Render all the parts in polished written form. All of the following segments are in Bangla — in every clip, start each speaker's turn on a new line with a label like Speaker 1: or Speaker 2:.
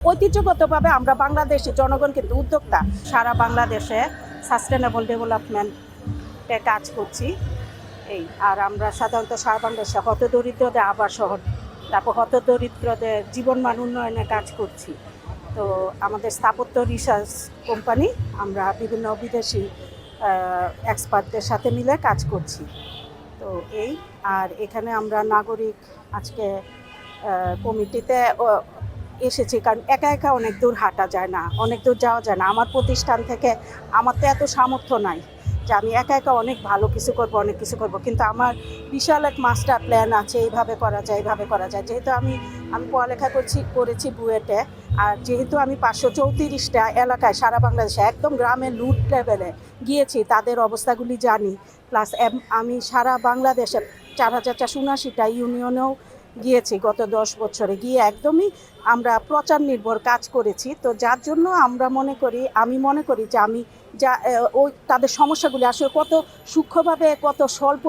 Speaker 1: ঐতিহ্যগতভাবে আমরা বাংলাদেশি জনগণ কিন্তু উদ্যোক্তা। সারা বাংলাদেশে সাস্টেনেবল ডেভেলপমেন্টে কাজ করছি। আর আমরা সাধারণত সারা বাংলাদেশে হতদরিদ্রদের আবাস শহর, তারপর হতদরিদ্রদের জীবনমান উন্নয়নে কাজ করছি। তো আমাদের স্থাপত্য রিসার্চ কোম্পানি, আমরা বিভিন্ন বিদেশি এক্সপার্টদের সাথে মিলে কাজ করছি। তো আর এখানে আমরা নাগরিক আজকে কমিটিতে এসেছি, কারণ একা একা অনেক দূর হাঁটা যায় না, অনেক দূর যাওয়া যায় না। আমার প্রতিষ্ঠান থেকে আমার তো এত সামর্থ্য নাই যে আমি একা একা অনেক ভালো কিছু করব, অনেক কিছু করব, কিন্তু আমার বিশাল এক মাস্টার প্ল্যান আছে, এইভাবে করা যায়, এইভাবে করা যায়। যেহেতু আমি পড়ালেখা করেছি বুয়েটে, আর যেহেতু আমি 534টা এলাকায় সারা বাংলাদেশে একদম গ্রামের লুট লেভেলে গিয়েছি, তাদের অবস্থাগুলি জানি। প্লাস আমি সারা বাংলাদেশে 4479টা ইউনিয়নেও গিয়েছি গত 10 বছরে, গিয়ে একদমই আমরা প্রচার নির্ভর কাজ করেছি। তো যার জন্য আমি মনে করি যে আমি তাদের সমস্যাগুলি আসলে কত সূক্ষ্মভাবে, কত স্বল্প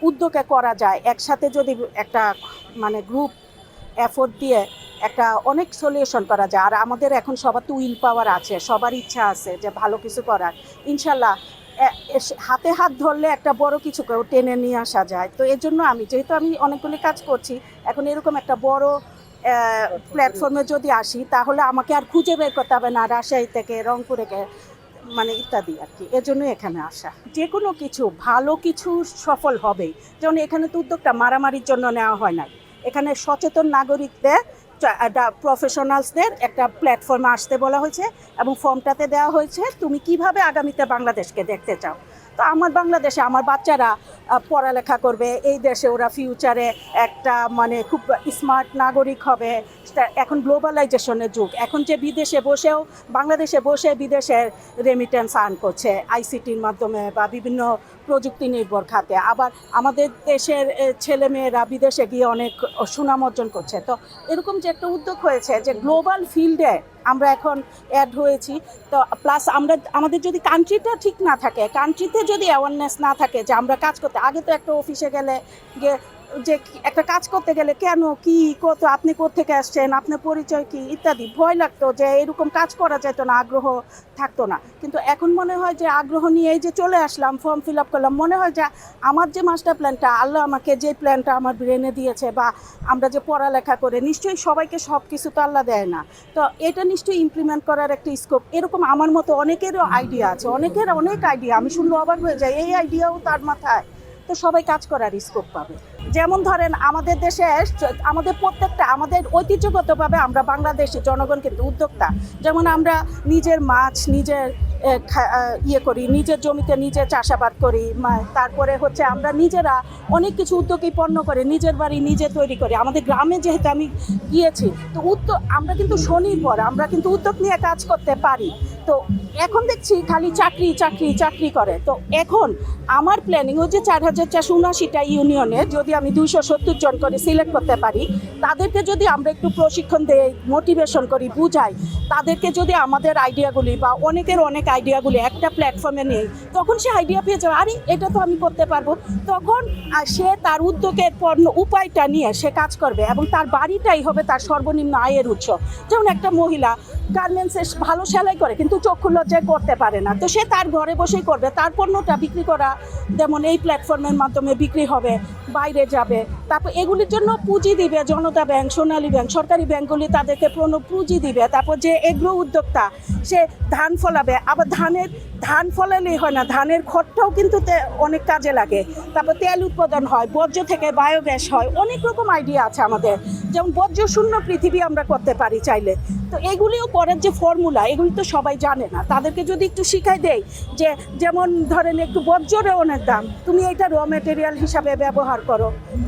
Speaker 1: উদ্যোগে করা যায়। একসাথে যদি একটা গ্রুপ এফোর্ট দিয়ে একটা অনেক সলিউশন করা যায়। আর আমাদের এখন সবার তো উইল পাওয়ার আছে, সবার ইচ্ছা আছে যে ভালো কিছু করার। ইনশাল্লাহ হাতে হাত ধরলে একটা বড় কিছুকেও টেনে নিয়ে আসা যায়। তো এর জন্য যেহেতু আমি অনেকগুলি কাজ করছি, এখন এরকম একটা বড় প্ল্যাটফর্মে যদি আসি, তাহলে আমাকে আর খুঁজে বের করতে হবে না রাজশাহী থেকে, রংপুরে ইত্যাদি আর কি। এর জন্য এখানে আসা। যে কোনো কিছু ভালো কিছু সফল হবেই। যেমন এখানে তো উদ্যোগটা মারামারির জন্য নেওয়া হয় না, এখানে সচেতন নাগরিকদের, প্রফেশনালসদের একটা প্ল্যাটফর্মে আসতে বলা হয়েছে, এবং ফর্মটাতে দেওয়া হয়েছে তুমি কিভাবে আগামীতে বাংলাদেশকে দেখতে চাও। তো আমার বাংলাদেশে আমার বাচ্চারা পড়ালেখা করবে, এই দেশে ওরা ফিউচারে একটা খুব স্মার্ট নাগরিক হবে। এখন গ্লোবালাইজেশনের যুগ, এখন যে বাংলাদেশে বসে বিদেশের রেমিটেন্স আর্ন করছে আইসিটির মাধ্যমে বা বিভিন্ন প্রযুক্তি নির্ভর খাতে, আবার আমাদের দেশের ছেলেমেয়েরা বিদেশে গিয়ে অনেক সুনাম অর্জন করছে। তো এরকম যে একটা উদ্যোগ হয়েছে যে গ্লোবাল ফিল্ডে আমরা এখন অ্যাড হয়েছি। তো প্লাস আমাদের যদি কান্ট্রিটা ঠিক না থাকে, কান্ট্রিতে যদি অ্যাওয়ারনেস না থাকে যে আমরা কাজ করতে, আগে তো একটা অফিসে গেলে যে একটা কাজ করতে গেলে কেন, কি, কত, আপনি কোত্থেকে আসছেন, আপনার পরিচয় কি ইত্যাদি ভয় লাগতো, যে এরকম কাজ করা যেত না, আগ্রহ থাকতো না। কিন্তু এখন মনে হয় যে আগ্রহ নিয়ে এই যে চলে আসলাম, ফর্ম ফিল আপ করলাম, মনে হয় যে আমার যে মাস্টার প্ল্যানটা, আল্লাহ আমাকে যে প্ল্যানটা আমার ব্রেনে দিয়েছে, বা আমরা যে পড়ালেখা করে, নিশ্চয়ই সবাইকে সব কিছু তো আল্লাহ দেয় না, তো এটা নিশ্চয়ই ইমপ্লিমেন্ট করার একটা স্কোপ, এরকম আমার মতো অনেকেরও আইডিয়া আছে, অনেকের অনেক আইডিয়া, আমি শুনলে অবাক হয়ে যাই, এই আইডিয়াও তার মাথায়। তো সবাই কাজ করার স্কোপ পাবে। যেমন ধরেন আমাদের দেশে আমাদের ঐতিহ্যগতভাবে আমরা বাংলাদেশি জনগণ কিন্তু উদ্যোক্তা। যেমন আমরা নিজের মাছ নিজের করি, নিজের জমিতে নিজে চাষাবাদ করি, তারপরে আমরা নিজেরা অনেক কিছু উদ্যোগী পণ্য করে নিজের বাড়ি নিজে তৈরি করি। আমাদের গ্রামে যেহেতু আমি গিয়েছি, তো আমরা কিন্তু স্বনির্ভর, আমরা কিন্তু উদ্যোগ নিয়ে কাজ করতে পারি। তো এখন দেখছি খালি চাকরি চাকরি চাকরি করে। তো এখন আমার প্ল্যানিং ওই যে 4479টা ইউনিয়নে যদি আমি 270 জন করে সিলেক্ট করতে পারি, তাদেরকে যদি আমরা একটু প্রশিক্ষণ দেই, মোটিভেশন করি, বুঝাই, তাদেরকে যদি আমাদের আইডিয়াগুলি বা অনেকের অনেক আইডিয়াগুলি একটা প্ল্যাটফর্মে নেই, তখন সে আইডিয়া পেয়ে যাবে, আরে এটা তো আমি করতে পারবো। তখন সে তার উদ্যোগের উপায়টা নিয়ে সে কাজ করবে, এবং তার বাড়িটাই হবে তার সর্বনিম্ন আয়ের উৎস। যেমন একটা মহিলা গার্মেন্টসে ভালো সেলাই করে কিন্তু চক্ষু লজ্জায় করতে পারে না, তো সে তার ঘরে বসেই করবে, তার পণ্যটা বিক্রি করা যেমন এই প্ল্যাটফর্মের মাধ্যমে বিক্রি হবে, বাইরে যাবে। তারপর এগুলির জন্য পুঁজি দিবে জনতা ব্যাংক, সোনালী ব্যাংক, সরকারি ব্যাংকগুলি তাদেরকে পুঁজি দিবে। তারপর যে এগ্রো উদ্যোক্তা, সে ধান ফলাবে, আবার ধান ফলালেই হয় না, ধানের খড়টাও কিন্তু অনেক কাজে লাগে। তারপর তেল উৎপাদন হয়, বর্জ্য থেকে বায়োগ্যাস হয়, অনেক রকম আইডিয়া আছে আমাদের। যেমন বর্জ্য শূন্য পৃথিবী আমরা করতে পারি চাইলে। তো এগুলিও করার যে ফর্মুলা, এগুলি তো সবাই জানে না, তাদেরকে যদি একটু শিখাই দেই যে যেমন ধরেন একটু বর্জ্যের অনেক দাম, তুমি এটা র মেটেরিয়াল হিসাবে ব্যবহার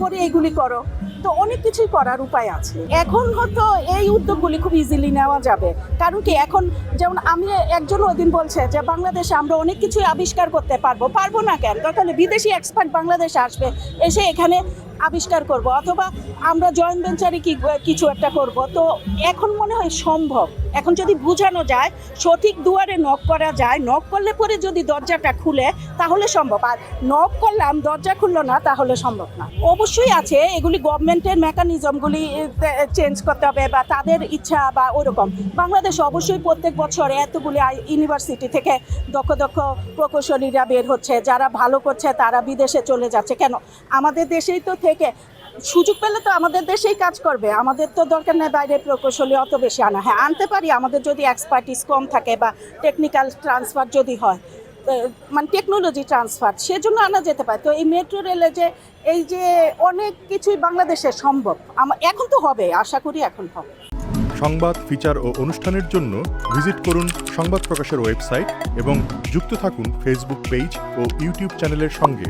Speaker 1: করে এইগুলি করো, তো অনেক কিছুই করার উপায় আছে। এখন হয়তো এই উদ্যোগগুলি খুব ইজিলি নেওয়া যাবে, কারণ কি এখন যেমন আমি একজন ওই দিন বলছে যে বাংলাদেশে আমরা অনেক কিছুই আবিষ্কার করতে পারবো না কেন, তাহলে বিদেশি এক্সপার্ট বাংলাদেশে আসবে, এসে এখানে আবিষ্কার করব, অথবা আমরা জয়েন্ট ভেঞ্চারে কিছু একটা করব। তো এখন মনে হয় সম্ভব, এখন যদি বোঝানো যায়, সঠিক দুয়ারে নক করা যায়, নক করলে পরে যদি দরজাটা খুলে তাহলে সম্ভব। আর নক করলাম দরজা খুললো না, তাহলে সম্ভব না। অবশ্যই আছে, এগুলি গভর্নমেন্টের মেকানিজমগুলি চেঞ্জ করতে হবে, বা তাদের ইচ্ছা বা ওরকম। বাংলাদেশ অবশ্যই প্রত্যেক বছর এতগুলি ইউনিভার্সিটি থেকে দক্ষ দক্ষ প্রকৌশলীরা বের হচ্ছে, যারা ভালো করছে তারা বিদেশে চলে যাচ্ছে। কেন, আমাদের দেশেই তো থেকে সুযোগ পেলে তো আমাদের দেশেই কাজ করবে। আমাদের তো দরকার নেই বাইরে প্রকৌশলী অত বেশি আনা। হ্যাঁ, আনতে পারি, আমাদের যদি এক্সপার্টিস কম থাকে বা টেকনিক্যাল ট্রান্সফার যদি হয়, মানে টেকনোলজি ট্রান্সফার, সেজন্য আনা যেতে পারে। তো এই মেট্রো রেলে যে এই যে অনেক কিছুই বাংলাদেশে সম্ভব, এখন তো হবে, আশা করি এখন হবে।
Speaker 2: সংবাদ, ফিচার ও অনুষ্ঠানের জন্য ভিজিট করুন সংবাদ প্রকাশের ওয়েবসাইট এবং যুক্ত থাকুন ফেসবুক পেজ ও ইউটিউব চ্যানেলের সঙ্গে।